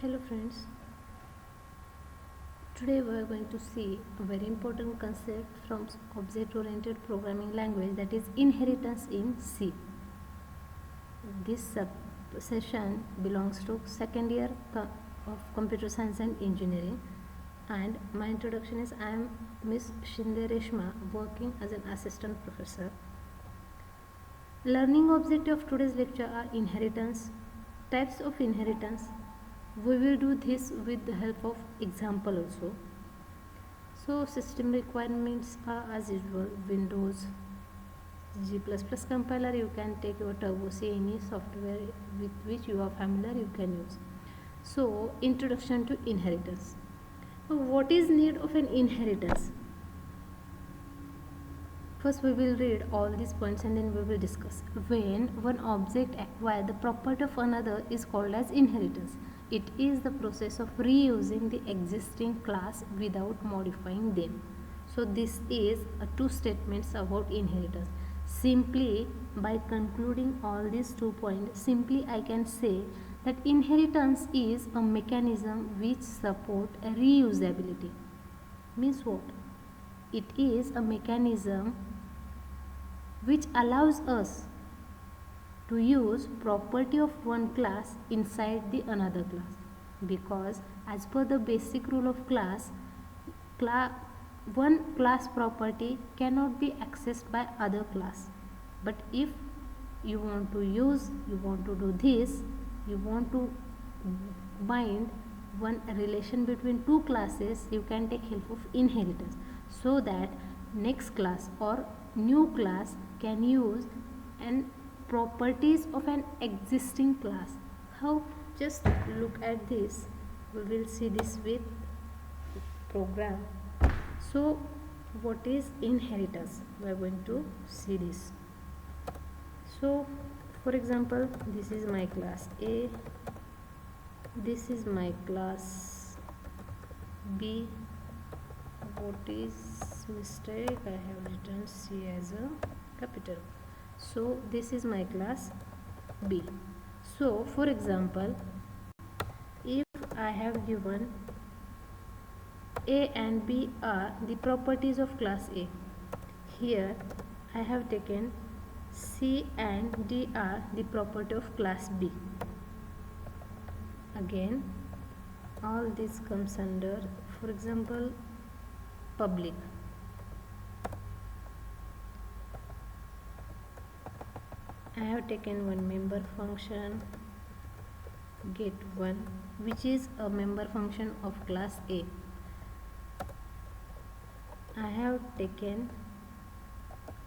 Hello friends, today we are going to see a very important concept from object-oriented programming language, that is inheritance in C. This session belongs to second year of computer science and engineering, and my introduction is I am Miss Shinde Reshma, working as an assistant professor. Learning objective of today's lecture are inheritance, types of inheritance. We will do this with the help of example also. So system requirements are as usual: Windows, G++ compiler. You can take your Turbo C, any software with which you are familiar you can use. So introduction to inheritance. So what is need of an inheritance? First we will read all these points and then we will discuss. When one object acquires the property of another is called as inheritance. It is the process of reusing the existing class without modifying them. So this is two statements about inheritance. Simply by concluding all these 2 points, simply I can say that inheritance is a mechanism which supports reusability. Means what? It is a mechanism which allows us to use property of one class inside the another class, because as per the basic rule of class, one class property cannot be accessed by other class. But if you want to do this, you want to bind one relation between two classes, you can take help of inheritance, so that next class or new class can use and properties of an existing class. How? Just look at this. We will see this with program. So what is inheritance? We are going to see this. So for example, this is my class A, this is my class B. What is mistake? I have written C as a capital. So this is my class B. So for example, if I have given A and B are the properties of class A, here I have taken C and D are the property of class B. Again, all this comes under, for example, public. I have taken one member function get1, which is a member function of class A. I have taken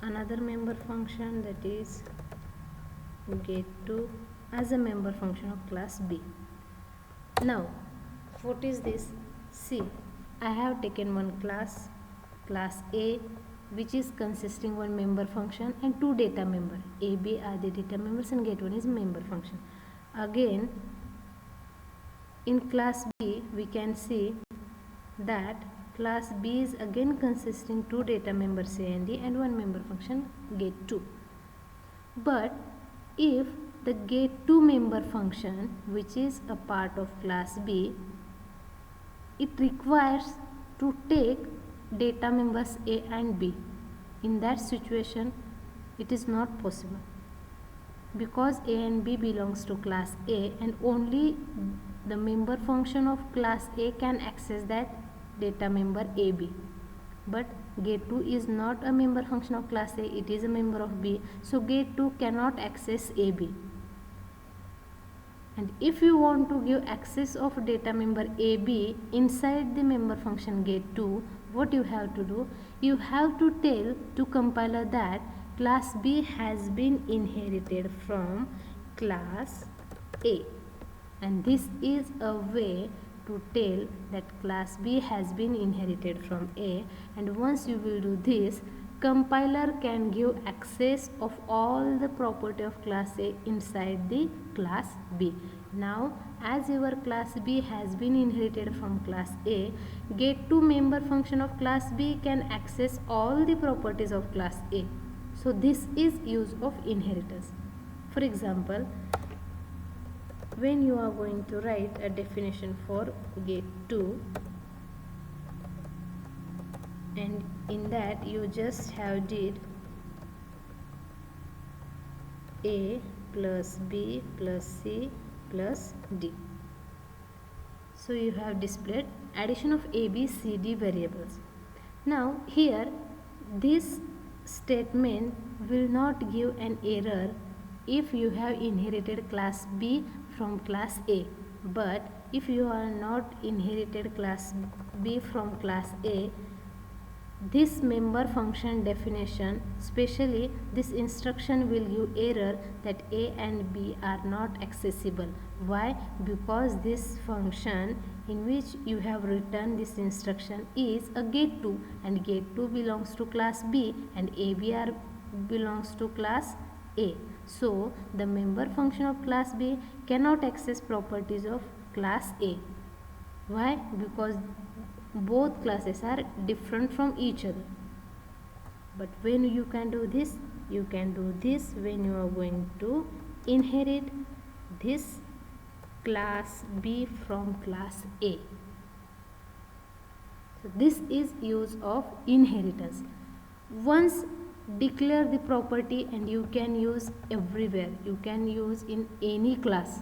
another member function, that is get2, as a member function of class B. Now what is this? See, I have taken one class A, which is consisting one member function and two data member. A, B are the data members and get1 is member function. Again, in class B we can see that class B is again consisting two data members A and D and one member function get2. But if the get2 member function, which is a part of class B, it requires to take data members A and B, in that situation it is not possible, because A and B belongs to class A and only the member function of class A can access that data member AB. But get2 is not a member function of class A, it is a member of B, so get2 cannot access AB. And if you want to give access of data member AB inside the member function get2, what you have to do? You have to tell to compiler that class B has been inherited from class A. And this is a way to tell that class B has been inherited from A. And once you will do this, compiler can give access of all the property of class A inside the class B. Now as your class B has been inherited from class A, get2 member function of class B can access all the properties of class A. So this is use of inheritance. For example, when you are going to write a definition for gate 2, and in that you just have did a plus b plus c plus d. So you have displayed addition of a, b, c, d variables. Now here this statement will not give an error if you have inherited class B from class A, but if you are not inherited class B from class A, this member function definition, especially this instruction, will give error that A and B are not accessible. Why? Because this function in which you have written this instruction is a gate 2, and gate 2 belongs to class B and ABR belongs to class A. So the member function of class B cannot access properties of class A. Why? Because both classes are different from each other. But when you can do this, you can do this when you are going to inherit this class B from class A. So this is use of inheritance. Once declare the property, and you can use everywhere, you can use in any class,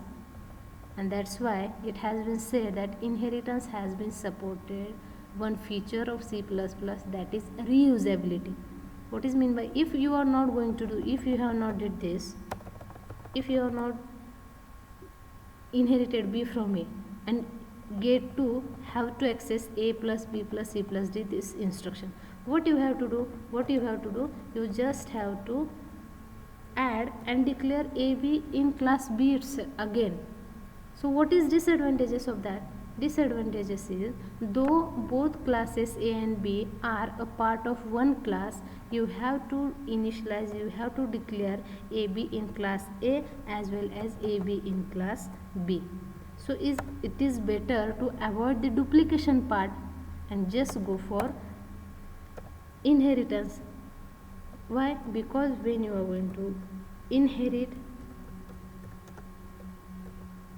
and that's why it has been said that inheritance has been supported one feature of C++, that is reusability. What is mean by, if you are not going to do, if you have not did this, if you are not inherited B from A and gate 2 have to access A plus B plus C plus D, this instruction, what you have to do, you just have to add and declare AB in class B itself again. So what is disadvantages of that? Disadvantages is, though both classes A and B are a part of one class, you have to initialize, you have to declare AB in class A as well as AB in class B. So it is better to avoid the duplication part and just go for inheritance. Why? Because when you are going to inherit,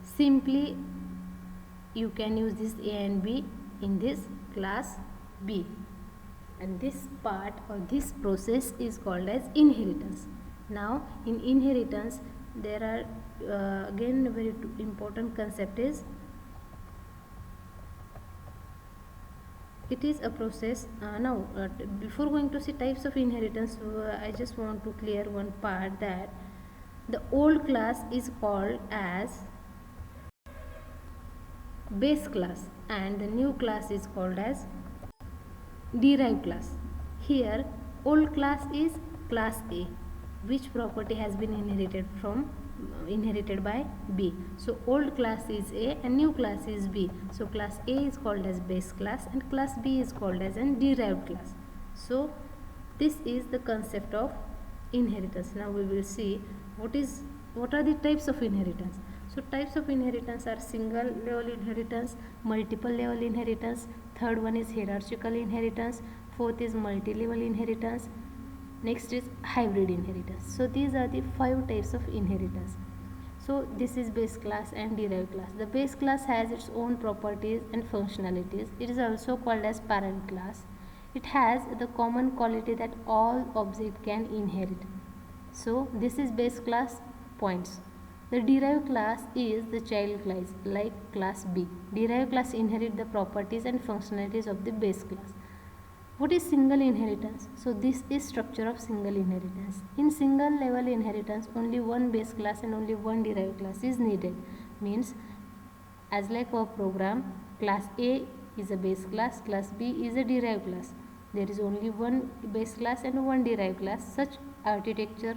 simply you can use this A and B in this class B, and this part or this process is called as inheritance. Now in inheritance there are again a very important concept is, it is a process. Before going to see types of inheritance, I just want to clear one part, that the old class is called as base class and the new class is called as derived class. Here old class is class A, which property has been inherited by B. So old class is A and new class is B. So class A is called as base class and class B is called as an derived class. So this is the concept of inheritance. Now we will see what are the types of inheritance. So types of inheritance are single level inheritance, multiple level inheritance, third one is hierarchical inheritance, fourth is multi-level inheritance, next is hybrid inheritance. So these are the 5 types of inheritance. So this is base class and derived class. The base class has its own properties and functionalities. It is also called as parent class. It has the common quality that all objects can inherit. So this is base class points. The derived class is the child class, like class B. Derived class inherit the properties and functionalities of the base class. What is single inheritance? So this is structure of single inheritance. In single level inheritance, only one base class and only one derived class is needed. Means, as like our program, class A is a base class, class B is a derived class. There is only one base class and one derived class. Such architecture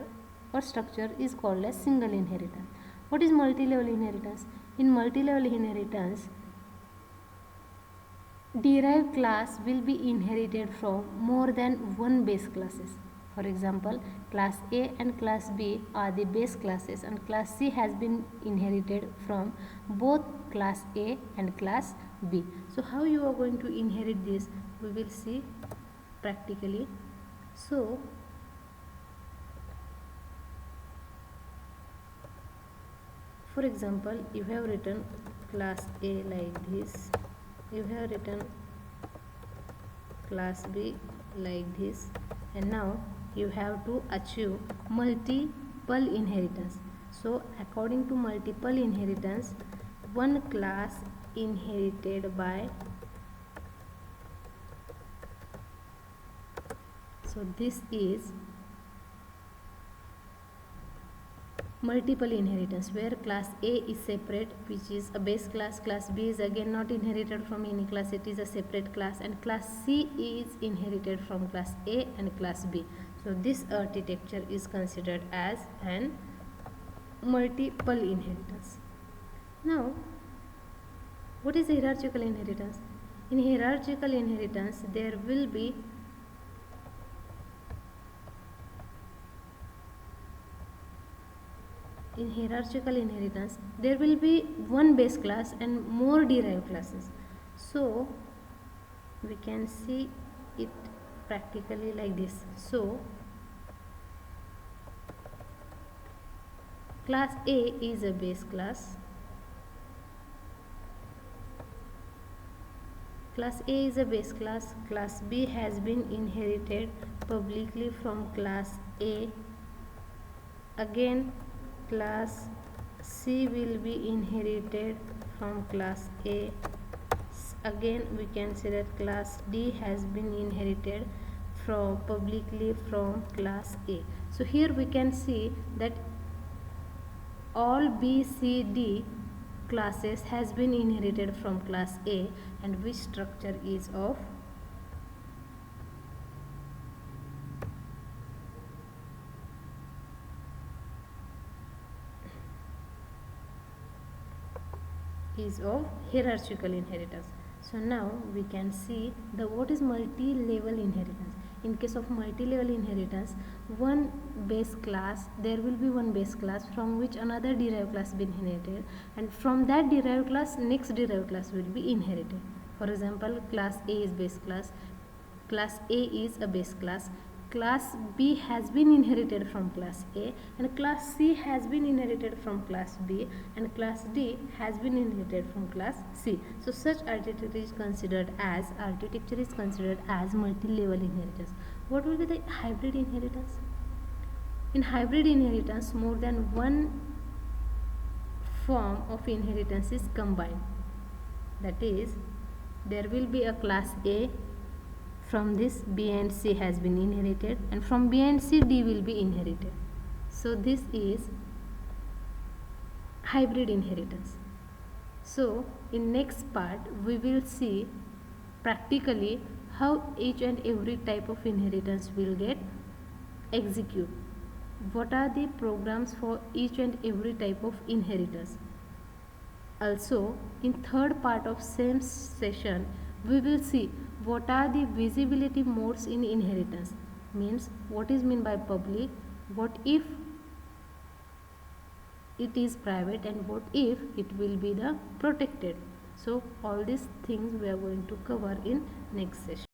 or structure is called as single inheritance. What is multi-level inheritance? In multi-level inheritance, derived class will be inherited from more than one base classes. For example, class A and class B are the base classes and class C has been inherited from both class A and class B. So how you are going to inherit this, we will see practically. So For example, you have written class A like this, you have written class B like this, and now you have to achieve multiple inheritance. So according to multiple inheritance, one class inherited by, so this is multiple inheritance where class A is separate, which is a base class. Class B is again not inherited from any class, it is a separate class, and class C is inherited from class A and class B. So this architecture is considered as an multiple inheritance. Now, what is hierarchical inheritance? In hierarchical inheritance, there will be one base class and more derived classes. So we can see it practically like this. So class A is a base class. Class A is a base class. Class B has been inherited publicly from class A. Again, class C will be inherited from class A. Again, we can say that class D has been inherited from publicly from class A. So here we can see that all B, C, D classes has been inherited from class A, and which structure is of hierarchical inheritance. So now we can see the what is multi-level inheritance. In case of multi-level inheritance, one base class, there will be one base class from which another derived class been inherited, and from that derived class next derived class will be inherited. For example, class A is base class, class A is a base class, class B has been inherited from class A, and class C has been inherited from class B, and class D has been inherited from class C. So such architecture is considered as multi-level inheritance. What will be the hybrid inheritance? In hybrid inheritance, more than one form of inheritance is combined. That is, there will be a class A, from this B and C has been inherited, and from B and C D will be inherited. So this is hybrid inheritance. So in next part we will see practically how each and every type of inheritance will get executed. What are the programs for each and every type of inheritance? Also, in third part of same session, we will see what are the visibility modes in inheritance. Means what is meant by public, what if it is private, and what if it will be the protected. So all these things we are going to cover in next session.